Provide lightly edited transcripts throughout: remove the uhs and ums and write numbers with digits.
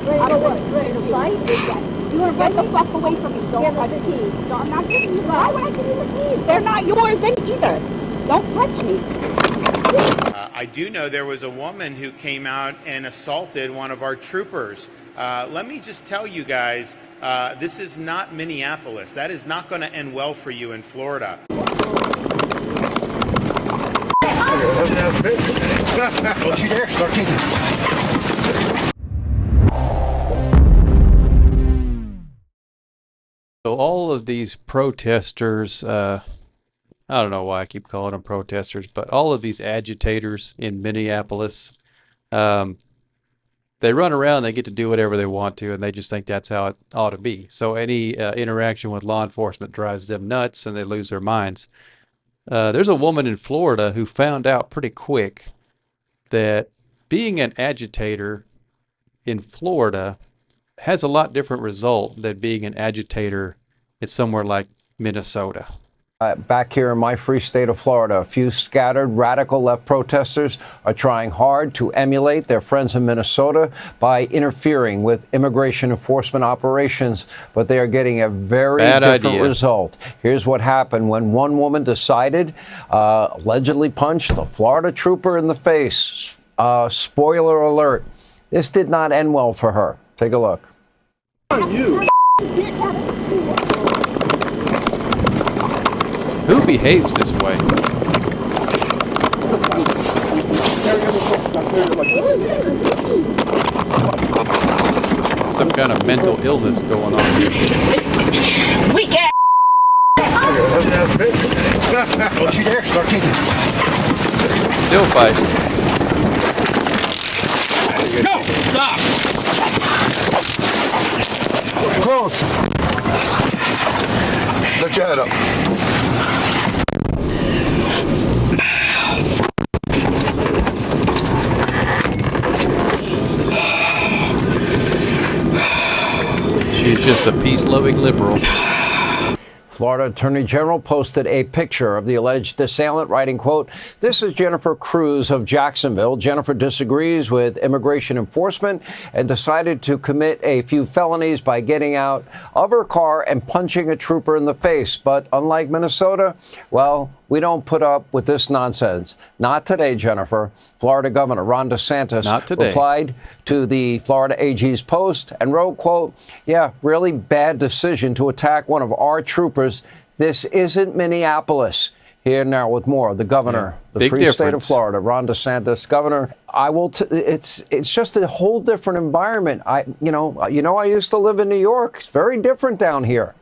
Ready to fight? You want to get the fuck away from me. Don't touch the keys. No, I'm not giving you. Why would I give you the keys? They're not yours either. Don't touch me. I do know there was a woman who came out and assaulted one of our troopers. Let me just tell you guys, this is not Minneapolis. That is not going to end well for you in Florida. Don't you dare start kicking. So all of these protesters, I don't know why I keep calling them protesters, but all of these agitators in Minneapolis, they run around, they get to do whatever they want to, and they just think that's how it ought to be. So any interaction with law enforcement drives them nuts, and they lose their minds. There's a woman in Florida who found out pretty quick that being an agitator in Florida has a lot different result than being an agitator in somewhere like Minnesota. Back here in my free state of Florida, a few scattered radical left protesters are trying hard to emulate their friends in Minnesota by interfering with immigration enforcement operations, but they are getting a very different result. Here's what happened when one woman decided, allegedly punched a Florida trooper in the face. Spoiler alert, this did not end well for her. Take a look. Who behaves this way? Some kind of mental illness going on here. Weak ass. Don't you dare start kicking. Still fighting. No, stop. Close. Lift your head up. She's just a peace-loving liberal. Florida Attorney General posted a picture of the alleged assailant, writing, quote, "This is Jennifer Cruz of Jacksonville. Jennifer disagrees with immigration enforcement and decided to commit a few felonies by getting out of her car and punching a trooper in the face. But unlike Minnesota, well, we don't put up with this nonsense. Not today, Jennifer." Florida Governor Ron DeSantis replied to the Florida AG's post and wrote, quote, "Yeah, really bad decision to attack one of our troopers. This isn't Minneapolis." Here now with more of the governor, the free state of Florida, Ron DeSantis. Governor, it's just a whole different environment. I used to live in New York. It's very different down here.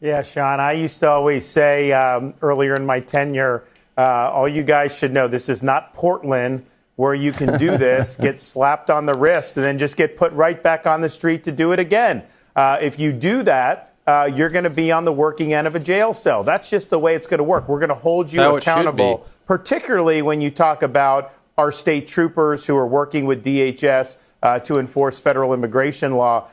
Yeah, Sean, I used to always say earlier in my tenure, all you guys should know, this is not Portland where you can do this, get slapped on the wrist, and then just get put right back on the street to do it again. If you do that, you're going to be on the working end of a jail cell. That's just the way it's going to work. We're going to hold you accountable, particularly when you talk about our state troopers who are working with DHS to enforce federal immigration law.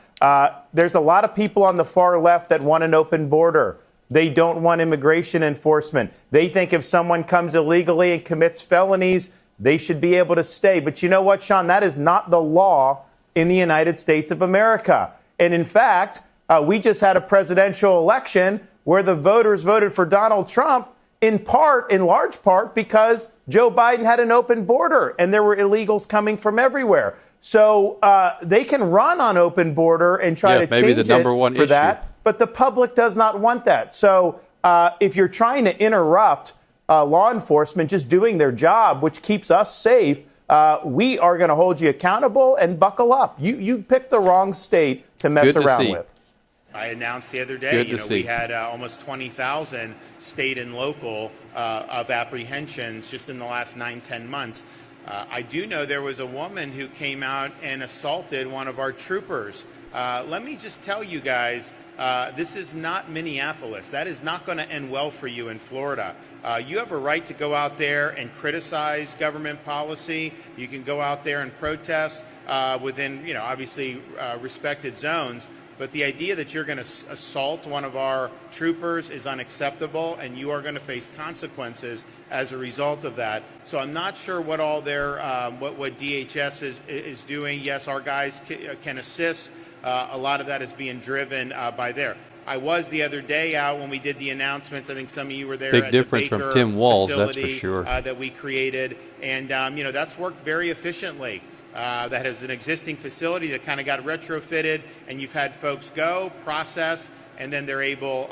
There's a lot of people on the far left that want an open border. They don't want immigration enforcement. They think if someone comes illegally and commits felonies, they should be able to stay. But you know what, Sean? That is not the law in the United States of America. And in fact, we just had a presidential election where the voters voted for Donald Trump in large part, because Joe Biden had an open border and there were illegals coming from everywhere. So they can run on open border and try to change it for that. But the public does not want that. So if you're trying to interrupt law enforcement just doing their job, which keeps us safe, we are going to hold you accountable and buckle up. You picked the wrong state to mess around with. I announced the other day, we had almost 20,000 state and local of apprehensions just in the last 9-10 months. I do know there was a woman who came out and assaulted one of our troopers. Let me just tell you guys, this is not Minneapolis. That is not going to end well for you in Florida. You have a right to go out there and criticize government policy. You can go out there and protest within, obviously respected zones. But the idea that you're going to assault one of our troopers is unacceptable, and you are going to face consequences as a result of that. So I'm not sure what all their what DHS is doing. Yes, our guys can assist. A lot of that is being driven by there. I was the other day out when we did the announcements. I think some of you were there. Big at difference the Baker from Tim Walz, that's for facility, sure. that we created, and that's worked very efficiently. That is an existing facility that kind of got retrofitted, and you've had folks go, process, and then they're able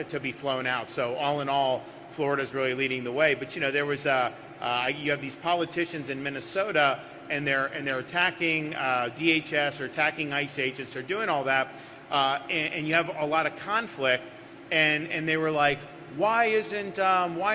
to be flown out. So all in all, Florida's really leading the way. But there was you have these politicians in Minnesota, and they're attacking DHS or attacking ICE agents. They're doing all that, and you have a lot of conflict. And they were like, why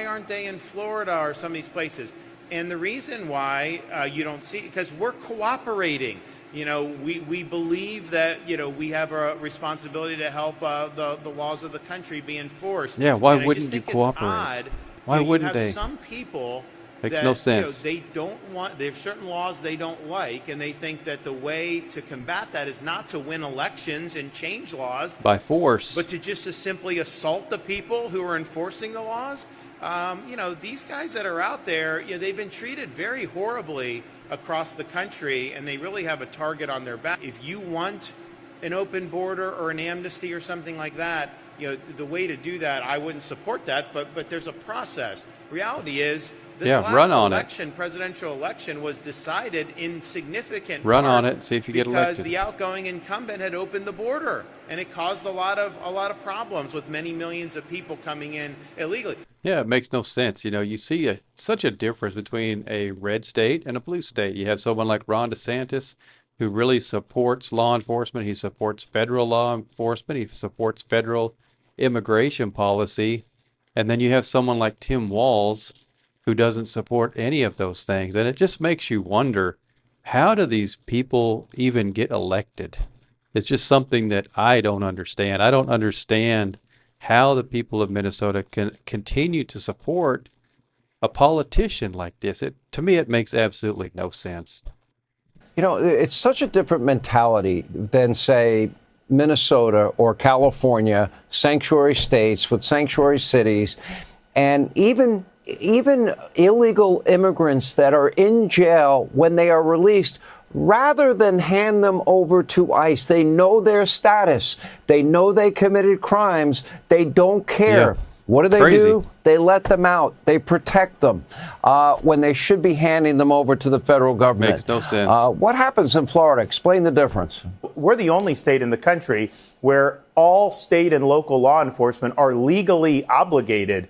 aren't they in Florida or some of these places? And the reason why you don't see, because we're cooperating. We believe that, we have a responsibility to help the laws of the country be enforced. Yeah, why and wouldn't you cooperate? Odd, why wouldn't you have they? Some people Makes that, no sense. they don't want, there's certain laws they don't like, and they think that the way to combat that is not to win elections and change laws By force. but to just simply assault the people who are enforcing the laws. These guys that are out there, they've been treated very horribly across the country, and they really have a target on their back. If you want an open border or an amnesty or something like that, the way to do that, I wouldn't support that, but there's a process. Reality is, this last presidential election, was decided in significant Run part on it, see if you get because elected. the outgoing incumbent had opened the border, and it caused a lot of problems with many millions of people coming in illegally. Yeah, it makes no sense. You see such a difference between a red state and a blue state. You have someone like Ron DeSantis, who really supports law enforcement. He supports federal law enforcement. He supports federal immigration policy. And then you have someone like Tim Walz, who doesn't support any of those things. And it just makes you wonder, how do these people even get elected? It's just something that I don't understand. I don't understand how the people of Minnesota can continue to support a politician like this. To me, it makes absolutely no sense. It's such a different mentality than, say, Minnesota or California, sanctuary states with sanctuary cities, and even illegal immigrants that are in jail when they are released. Rather than hand them over to ICE, they know their status. They know they committed crimes. They don't care. Yeah. What do? Crazy. They let them out. They protect them when they should be handing them over to the federal government. Makes no sense. What happens in Florida? Explain the difference. We're the only state in the country where all state and local law enforcement are legally obligated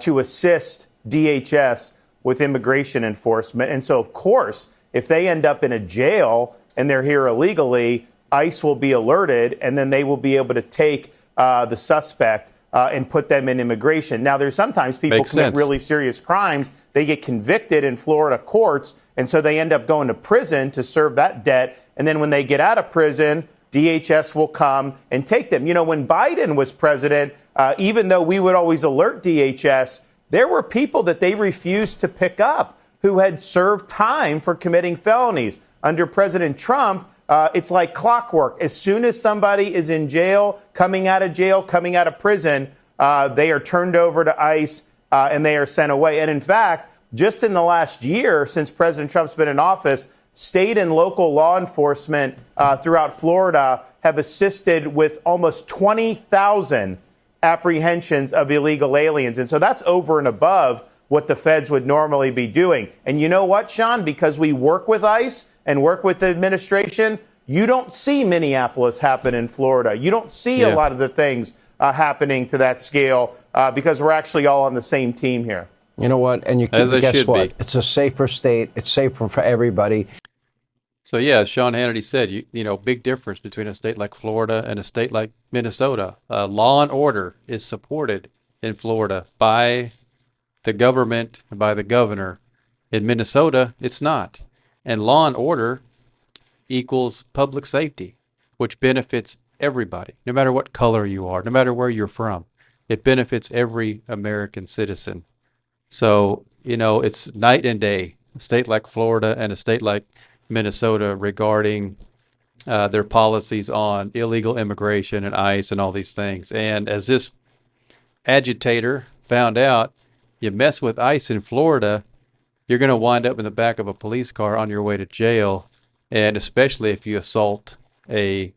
to assist DHS with immigration enforcement. And so, of course, if they end up in a jail and they're here illegally, ICE will be alerted, and then they will be able to take the suspect and put them in immigration. Now, there's sometimes people commit really serious crimes. They get convicted in Florida courts, and so they end up going to prison to serve that debt. And then when they get out of prison, DHS will come and take them. When Biden was president, even though we would always alert DHS, there were people that they refused to pick up who had served time for committing felonies. Under President Trump, it's like clockwork. As soon as somebody is in jail, coming out of prison, they are turned over to ICE and they are sent away. And in fact, just in the last year, since President Trump's been in office, state and local law enforcement throughout Florida have assisted with almost 20,000 apprehensions of illegal aliens. And so that's over and above what the feds would normally be doing. And you know what, Sean? Because we work with ICE and work with the administration, you don't see Minneapolis happen in Florida. You don't see a lot of the things happening to that scale because we're actually all on the same team here. You know what? And guess what? It's a safer state. It's safer for everybody. So, yeah, as Sean Hannity said, big difference between a state like Florida and a state like Minnesota. Law and order is supported in Florida by the government and by the governor. In Minnesota, it's not. And law and order equals public safety, which benefits everybody, no matter what color you are, no matter where you're from. It benefits every American citizen. So, it's night and day, a state like Florida and a state like Minnesota regarding their policies on illegal immigration and ICE and all these things. And as this agitator found out, you mess with ICE in Florida, you're going to wind up in the back of a police car on your way to jail, and especially if you assault a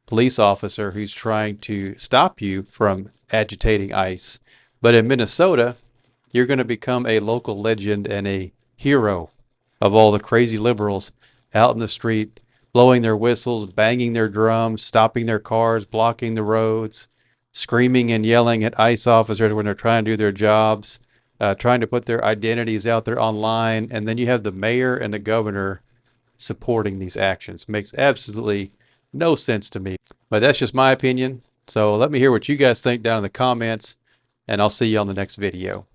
police officer who's trying to stop you from agitating ICE. But in Minnesota, you're going to become a local legend and a hero of all the crazy liberals out in the street, blowing their whistles, banging their drums, stopping their cars, blocking the roads, screaming and yelling at ICE officers when they're trying to do their jobs, trying to put their identities out there online. And then you have the mayor and the governor supporting these actions. Makes absolutely no sense to me. But that's just my opinion. So let me hear what you guys think down in the comments, and I'll see you on the next video.